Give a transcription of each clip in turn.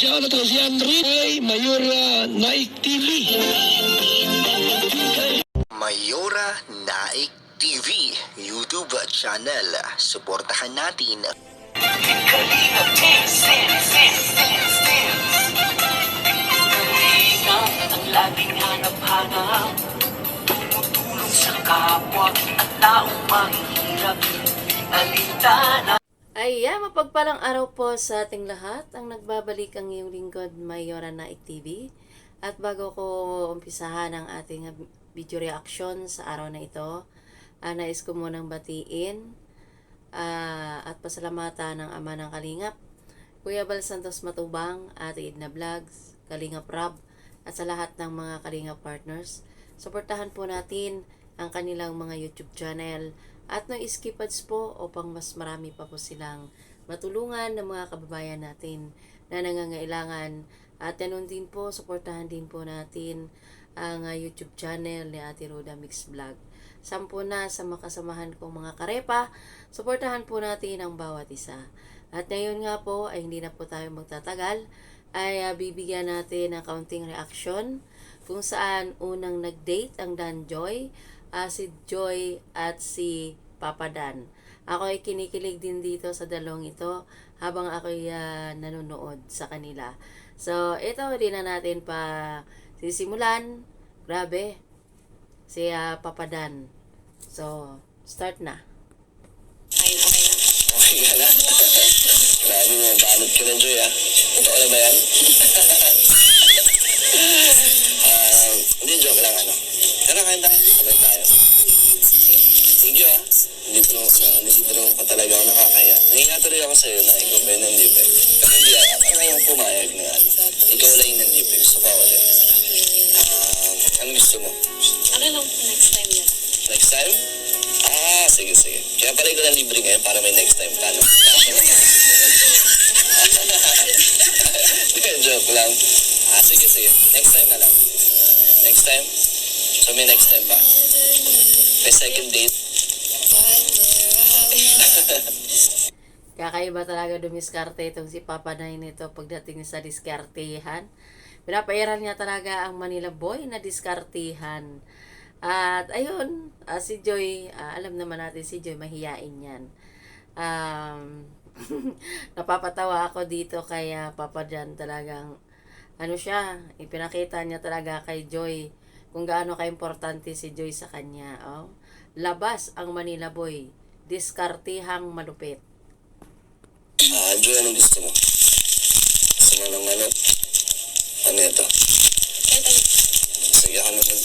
siya na to si Andre Mayora Naik TV. Mayora Naik TV YouTube channel. Suportahan natin. Kalingap ang laging hanap-hanap, tumutulong sa kapwa at taong mahihirap, di alintana. Ayan, mapagpalang araw po sa ating lahat. Ang nagbabalik ang iyong lingkod, Mayora Naik TV. At bago ko umpisahan ang ating video reaction sa araw na ito, nais ko munang batiin at pasalamatan ng Ama ng Kalingap, Kuya Bal Santos Matubang, Ate Edna Vlogs, Kalingap Rab, at sa lahat ng mga Kalingap partners. Suportahan po natin ang kanilang mga YouTube channel at no skip ads po upang mas marami pa po silang matulungan ng mga kababayan natin na nangangailangan. At ganun din po, suportahan din po natin ang YouTube channel ni Ate Roda Mix Vlog. 10 na sa makasamahan kong mga karepa, suportahan po natin ang bawat isa. At ngayon nga po ay hindi na po tayo magtatagal, ay bibigyan natin ng kaunting reaction kung saan unang nag-date ang Dan Joy, si Joy at si Papa Dan. Ako ay kinikilig din dito sa dalawang ito habang ako ay nanonood sa kanila. So, ito din na natin pa sisimulan. Grabe, si Papa Dan. So, start na. Okay ka na? Grabe mo, banot ka na, Joy, ha? Totoo na ba yan? Hindi, joke lang, ano? Tara, kain tayo. Sabay tayo. Thank you, ha? Nandito naman pa talaga ako nakakaya. Nanginga tuloy ako sa'yo na ikaw ba yung nandipe. Pero hindi, ano yung pumayag na yan? Ikaw lang yung nandipe. Gusto pa ulit. Ano gusto mo? Ano lang next time yan? Next time? Sige. Kaya pala ikaw lang libre ngayon para may next time ka, no? Joke lang. Sige. Next time na lang. Next time? So may next time pa? May second date? Kakaiba talaga dumiskarte itong si Papa Dan nito pagdating sa diskartehan. Pinapairal niya talaga ang Manila Boy na diskartehan. At ayun, si Joy, alam naman natin si Joy, mahiyain yan. Napapatawa ako dito kay Papa Dan, talagang ano siya, ipinakita niya talaga kay Joy kung gaano ka-importante si Joy sa kanya. Oh. Labas ang Manila Boy, diskartehang malupit. Joy, anong gusto mo? Gusto mo ng ano? Ano ito? Sige, ako naman,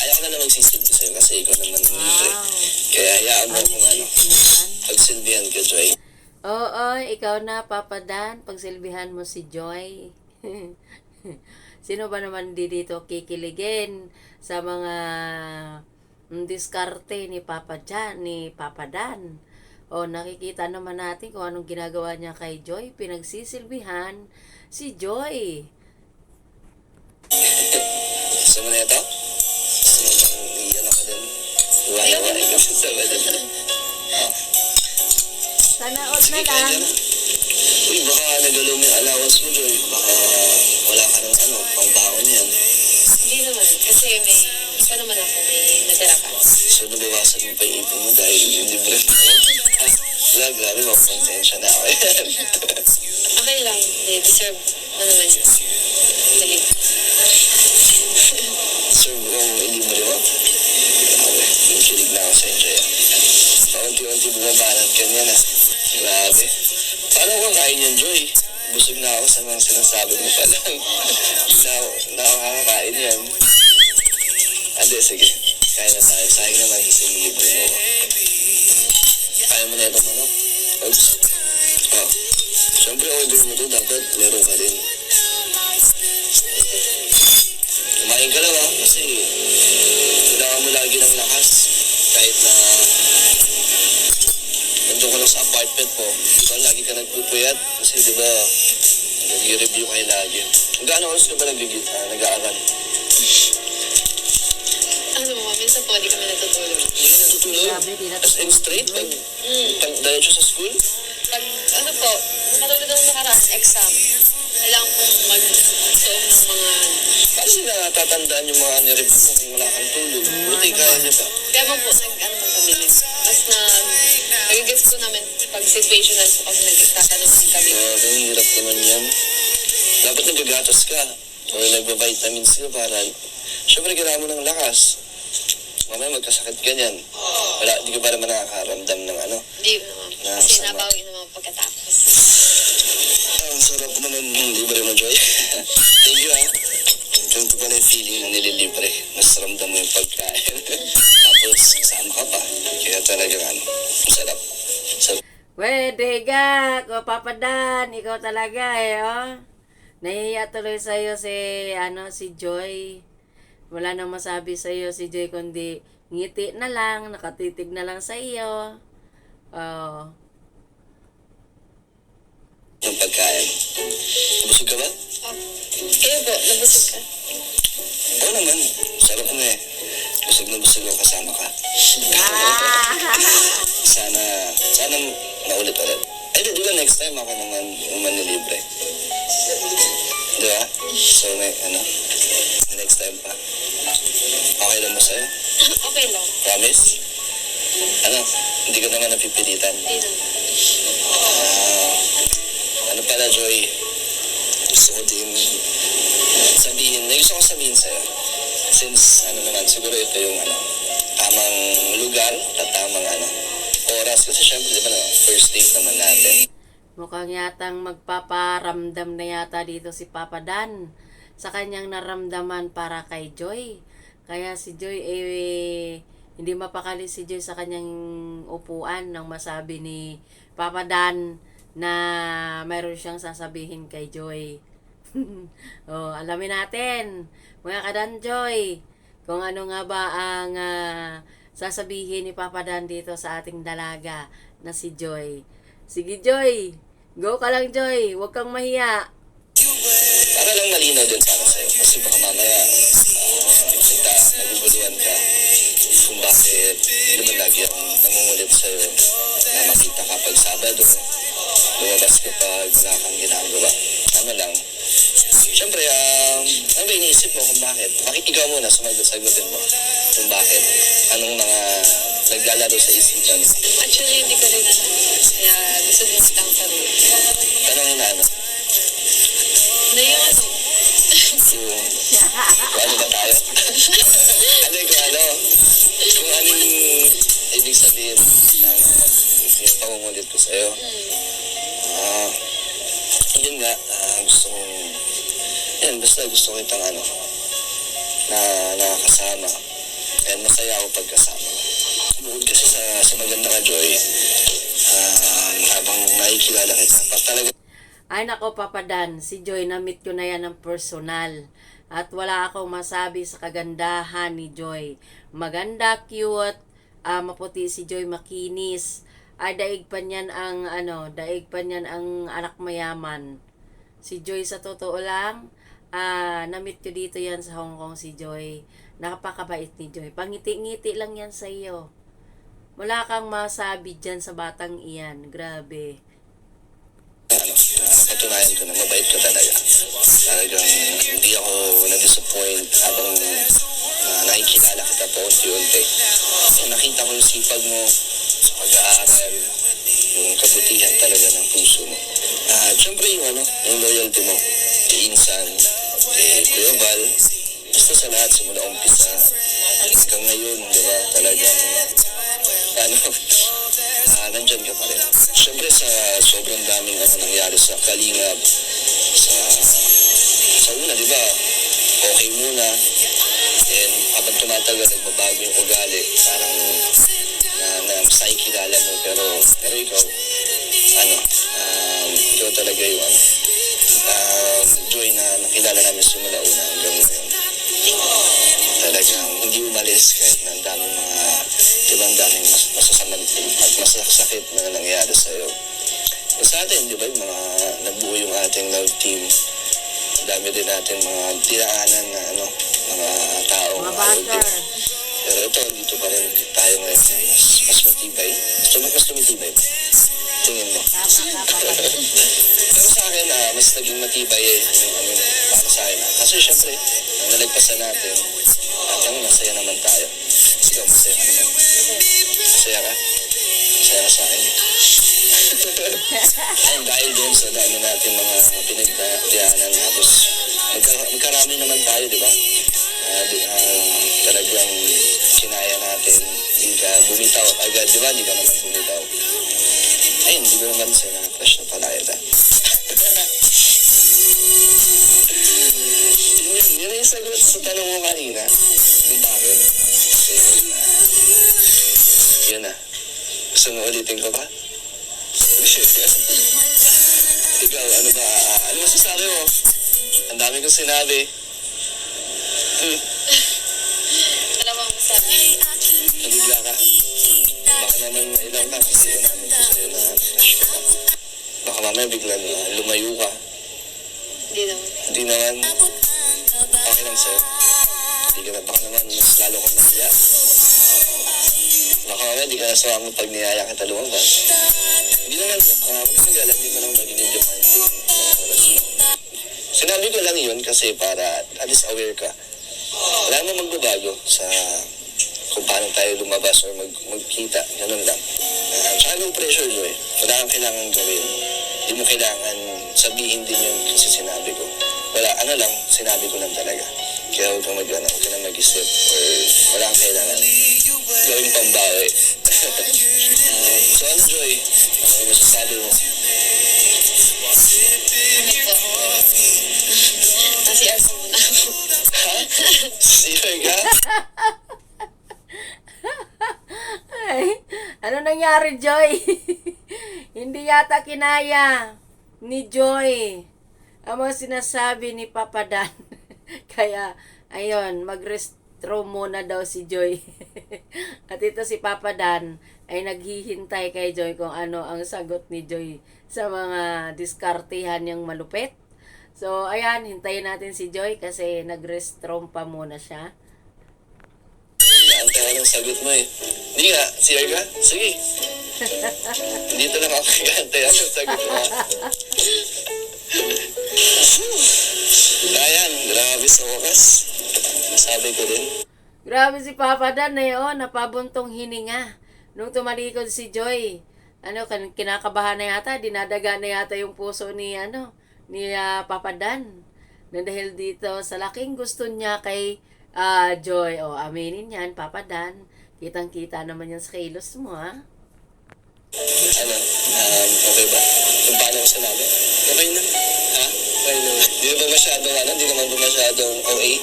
ayaw na magsisilbi sa'yo kasi ikaw naman ang libre. Kaya hayaan mo kung pagsilbihan ka, Joy. Oo, ikaw na, Papa Dan, pagsilbihan mo si Joy. Sino ba naman dito kikiligin sa mga diskarte ni Papa Dan? O nakikita naman natin kung anong ginagawa niya kay Joy. Pinagsisilbihan si Joy. Gusto mo na ito? Gusto mo bang iyan ako din? Wala ka sa badan. Sana all na lang. Uy, baka nagalaw mo yung allowance mo, Joy. Baka wala ka ng pang-baon yan. Hindi naman, kasi isa naman ako, may natira ka. So, nabawasan mo pa yung ipon mo dahil yung libre mo. Wala, grabe, makaponsensya na ako yan. Okay lang, deserve mo naman yun. Dali. Serve ko ang libre mo. Grabe, kilig na ako sa inyo yan. Paunti-unti bumabanat ka niya na. Grabe. Paano ko kain yan, Joy? Busog na ako sa mga sinasabi mo pa lang. Hindi ako kakakain yan. Ande, sige. Kaya na tayo. Sayang naman kasi yung libre mo ko. Kaya mo na ito, manok. Oops. Siyempre, order mo ito. Dapat meron ka din. Kumain ka lang, kasi kailangan mo lagi ng lakas. Kahit na nandun ka lang sa apartment mo, diba lagi ka nagpupuyat? Kasi diba, nag-review kayo lagi. Gaano oras ka ba nag-aaral? Ano mo, minsan po, di kami natutulog. Hindi ka natutulog? As in straight? Pag-diretso sa school? Pag, ano po, katulad ng nakaraan, exam, kailangan pong Paano nila natatandaan yung mga nireview mo kung wala kang tulog? Buti kaya niya pa. Kaya man po, nag-ano man kami. Mas nag-guess ko namin pag situational po kami nagtatanong din kami. Ang hirap naman yan. Dapat nagagatas ka o nagbabitamins ka para syempre kailangan mo ng lakas. Mamaya magkasakit ka niyan. Wala, di ka ba naman nakakaramdam ng ano? Hindi ko naman. Kasi nabawi naman pagkatapos. Ang sarap naman libre mo, Joy. Thank you, ha. Ganito pa na yung feeling na nililibre. Mas ramdam mo yung pagkain. Tapos, kasama ka pa. Kaya talagang ano, masarap. Pwede ka, ko Papa Dan, ikaw talaga oh. Nahihiya tuloy sa'yo si Joy. Wala nang masabi sa'yo si Joy kundi ngiti na lang, nakatitig na lang sa iyo. Oh. Yung pagkain. Busog ka ba? Kayo po, nabusog ka? Oo naman. Sarap na eh. Busog na busog ako kasama ka. Sana maulit-ulit. Ay, di ba next time ako naman yung manilibre? Di ba? So, next time pa. Okay lang ba sa'yo? Okay lang. Promise? Hindi ka naman napipilitan. Hindi lang. Ano pala, Joy? Gusto ko sabihin sa'yo. Since, siguro ito yung, tamang lugar at tamang, oras. Kasi syempre, di ba first date naman natin. Mukhang yatang magpaparamdam na yata dito si Papa Dan sa kanyang naramdaman para kay Joy. Kaya si Joy, hindi mapakali si Joy sa kanyang upuan nang masabi ni Papa Dan na mayroon siyang sasabihin kay Joy. Alamin natin, mga kadan Joy, kung ano nga ba ang sasabihin ni Papa Dan dito sa ating dalaga na si Joy. Sige Joy, go ka lang Joy, huwag kang mahiya. Para lang malinaw din para sa'yo. Kasi baka mamaya, naguguluhan ka kung bakit naman lagi akong nangungulit sa'yo na makita ka pag Sabado, lumabas ka pag wala kang ginagawa. Lang. Siyempre, ano ba iniisip mo kung bakit? Ikaw muna, sagutin mo kung bakit. Anong mga naglalaro sa isipan? Actually, hindi ko rin alam. Kaya gusto din kitang tanong. Anong inaano? Na yung ano? Kung ano ba tayo? Kung anong ibig sabihin ng yung pangungulit ko sa'yo. Yun nga, gusto ko itang na nakakasama. And masaya ako pagkasama. Bukod kasi sa maganda ka, Joy, habang nakikilala kita, talaga. Ay nako Papa Dan, si Joy na-meet ko na yan ng personal. At wala akong masabi sa kagandahan ni Joy. Maganda, cute, maputi si Joy, makinis. Ay daig pa niyan ang anak mayaman. Si Joy sa totoo lang, na-meet ko dito yan sa Hong Kong si Joy. Napakabait ni Joy. Pangiti-ngiti lang yan sa iyo. Wala kang masabi dyan sa batang iyan. Grabe. Patunayan ko na mabait ka talaga. Talagang hindi ako na-disappoint habang nakikilala kita po unti-unti. Nakita ko yung sipag mo sa pag-aaral, yung kabutihan talaga ng puso mo. Siyempre yung loyalty mo kay Insan, kay Kuya Val, basta sa lahat, simula umpisa hanggang ngayon, di ba, talagang nandyan ka pa rin. Siyempre sa sobrang daming nangyari sa Kalingap, sa una, di ba, okay muna, and habang tumatagal, nagbabago yung ugali, parang mas nakikilala mo, pero ikaw, ikaw talaga yung Joy na nakilala namin simula una hanggang ngayon. Talagang hindi umalis kahit na ang daming ang daming masasamang at masasakit na nangyari sa'yo. Sa atin, di ba, yung mga nabuo yung ating love team, dami din natin mga dinaanan na mga tao, mga audio. Pero ito, dito pa rin tayo ngayon, mas matibay. Mas tumitibay. Tingin mo. Pero sa akin, mas naging matibay para sa akin. Kasi syempre, pinagpasan natin. At ano, masaya naman tayo. Ikaw, masaya ka naman. Masaya ka? Masaya ka sa akin. Ayun, dahil doon sa dami natin mga pinagdaanan, tapos magkarami naman tayo, di ba? Talagang kinaya natin, hindi ka bumitaw agad, di ba? Hindi ka naman bumitaw. Ayun, hindi ko naman sinakrush na pala kita. Yun yung sagot sa tanong mo kanina. Kung bakit? Kasi yun na. Gusto mo ulitin ko ba? Ikaw, ano ba? Ano masasabi mo? Ang dami kong sinabi. Ano bang masabi? Nabigla ka. Baka naman ilang ka kasi namin ko sa'yo na crush ka pa. Baka mamaya bigla na lumayo ka. Hindi naman. Hindi naman. Okay lang sa'yo. Hindi ka na, baka naman mas lalo kang nahiya. Baka mamaya di ka na sumama pag niyaya kita lumabas. Hindi naman, mag-alala, hindi mo lang magiging romantic. Sinabi ko lang yun kasi para at least aware ka. Wala naman magbabago sa kung paano tayo lumabas or magkita. Ganun lang. Tsaka no pressure, Joy. Wala kang kailangan gawin. Hindi mo kailangan sabihin din yun kasi sinabi ko. Wala, ano lang, sinabi ko lang talaga. Kaya huwag kang huwag ka na mag-isip or wala kang kailangan gawing pambawi. So ano, Joy? Ano yung masasabi mo? Ano po? Nasi arko muna ako. Ha? Sir ka? Ay, ano nangyari, Joy? Hindi yata kinaya ni Joy ang mga sinasabi ni Papa Dan. Kaya, ayun, mag-restroom muna daw si Joy. At ito si Papa Dan ay naghihintay kay Joy kung ano ang sagot ni Joy sa mga diskartihan niyang malupit. So, ayan, hintayin natin si Joy kasi nag-restroom pa muna siya. Naantay ng sagot mo eh. Hindi nga, CR ka? Sige. Dito lang ako nag-aantay ng sagot mo. Ayan, grabe sa wakas. Masabi ko din. Grabe si Papa Dan na yun, napabuntong hininga. Nung tumalikod si Joy, kinakabahan na yata, dinadaga na yata yung puso ni, Papa Dan. Na dahil dito, sa laking gusto niya kay Joy. O, aminin yan, Papa Dan. Kitang-kita naman yan sa kilos mo, ha? Okay ba? Kung paano ko sinabi? Okay na. Ha? Okay na. Di ba masyadong di naman ba masyadong OA?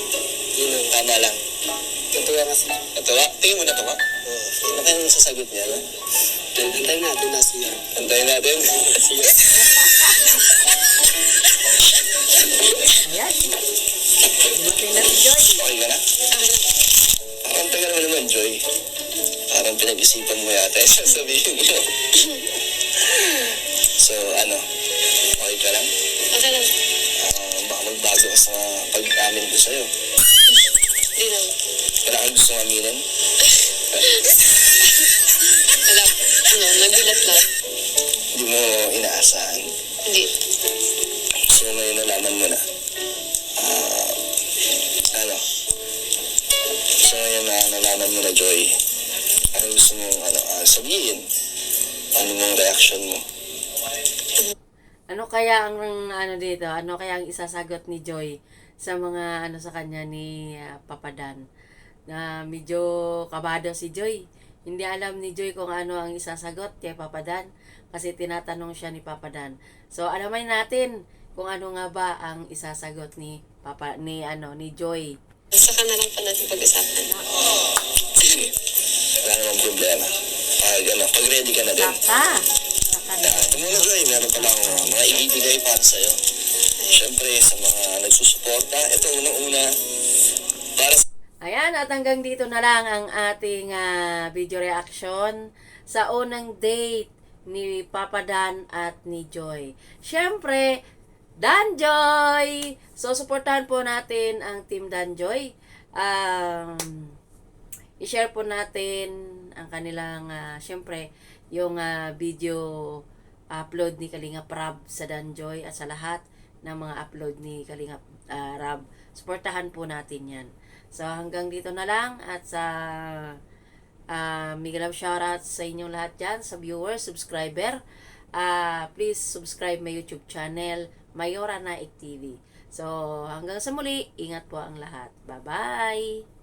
Di na. Tama lang. Natuwa kasi. Natuwa? Tingin mo natuwa? Oo. Ano kayang sasagot niya, no? Antayin natin na siya. Antayin natin? Siya. Ayan. Dumating na si Joy. Okay ka na? Parang tagal mo naman, Joy. Parang pinag-isipan mo yata yung sasabihin mo. So, okay ka lang? Okay lang. Baka magbago ka sa pag-amin ko sa'yo. Hindi naman. Wala kang gusto aminin? Wala. Nagulat lang. Hindi mo inaasahan. Hindi. So, ngayon nalaman mo na. So, ngayon nalaman mo na, Joy. Ano gusto mong sabihin? Ano mong reaction mo? Ano kaya ang dito? Ano kaya ang isasagot ni Joy sa mga sa kanya ni Papa Dan? Na medyo kabado si Joy. Hindi alam ni Joy kung ano ang isasagot kay Papa Dan kasi tinatanong siya ni Papa Dan. So alamin natin kung ano nga ba ang isasagot ni Joy. Saka na lang pa natin pag-usapan. Sige. Wala namang problema. Pag ready ka na din. Saka na. Ito muna, Joy. Meron pala akong mga ibibigay para sa'yo. Siyempre, sa mga nagsusuporta, ito unang-una para sa... Ayan, at hanggang dito na lang ang ating video reaction sa unang date ni Papa Dan at ni Joy. Siyempre, Dan Joy! So, supportahan po natin ang Team Dan Joy. I-share po natin ang kanilang, siyempre, yung video upload ni Kalinga Prab sa Dan Joy at sa lahat ng mga upload ni Kalingap Rab. Suportahan po natin yan. So hanggang dito na lang, at sa mega love shoutout sa inyong lahat dyan, sa viewers, subscriber. Please subscribe my YouTube channel, Mayora Naik TV. So hanggang sa muli, ingat po ang lahat. Bye-bye!